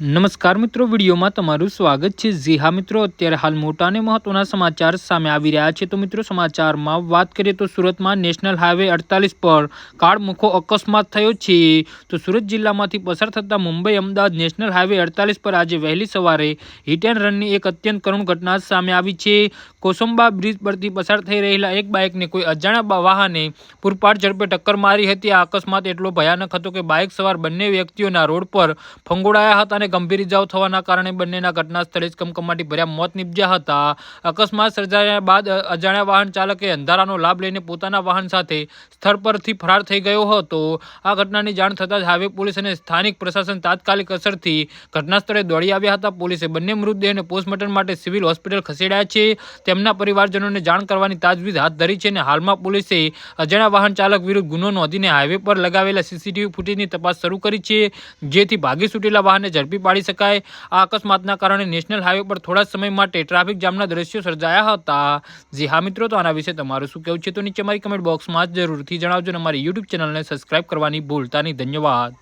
નમસ્કાર મિત્રો, વિડીયોમાં તમારું સ્વાગત છે। જી હા મિત્રો, અત્યારે હાલ મોટા અને મહત્વના સમાચાર સામે આવી રહ્યા છે। તો મિત્રો સમાચારમાં વાત કરીએ તો સુરતમાં નેશનલ હાઈવે 48 પર કાળમુખો અકસ્માત થયો છે। તો સુરત જિલ્લામાંથી પસાર થતા મુંબઈ અમદાવાદ નેશનલ હાઈવે 48 પર આજે વહેલી સવારે હિટ એન્ડ રનની એક અત્યંત કરુણ ઘટના સામે આવી છે। કોસંબા બ્રિજ પરથી પસાર થઈ રહેલા એક બાઇકને કોઈ અજાણ્યા વાહને પૂરપાટ ઝડપે ટક્કર મારી હતી। આ અકસ્માત એટલો ભયાનક હતો કે બાઇક સવાર બંને વ્યક્તિઓના રોડ પર ફંગોળાયા હતા અને ગંભીર ઇજાઓ થવાના કારણે બંનેના ઘટના સ્થળે જ કમકમાટી ભર્યા મોત નીપજ્યા હતા। અકસ્માત સર્જાયા બાદ અજાણ્યા વાહન ચાલકે અંધારાનો લાભ લઈને પોતાના વાહન સાથે સ્થળ પરથી ફરાર થઈ ગયો હતો। આ ઘટનાની જાણ થતાં જ હાઈવે પોલીસ અને સ્થાનિક પ્રશાસન તાત્કાલિક અસરથી ઘટના સ્થળે દોડી આવ્યા હતા। પોલીસે બંને મૃતદેહને પોસ્ટમોર્ટમ માટે સિવિલ હોસ્પિટલ ખસેડ્યા છે। તેમના પરિવારજનોને જાણ કરવાની તાજવીજ હાથ ધરી છે અને હાલમાં પોલીસે અજાણ્યા વાહન ચાલક વિરુદ્ધ ગુનો નોંધીને હાઈવે પર લગાવેલા સીસીટીવી ફૂટેજની તપાસ શરૂ કરી છે, જેથી ભાગી છૂટેલા વાહનને ઝડપી પાડી શકાય। આ અકસ્માતના કારણે નેશનલ હાઈવે પર થોડા સમય માટે ટ્રાફિક જામના દ્રશ્યો સર્જાયા હતા। જી હા મિત્રો, તો આના વિશે તમારું શું કહેવું છે તો નીચે મારી કમેન્ટ બોક્સમાં જરૂરથી જણાવજો અને અમારી યુટ્યુબ ચેનલને સબસ્ક્રાઇબ કરવાની ભૂલતા નહીં। ધન્યવાદ।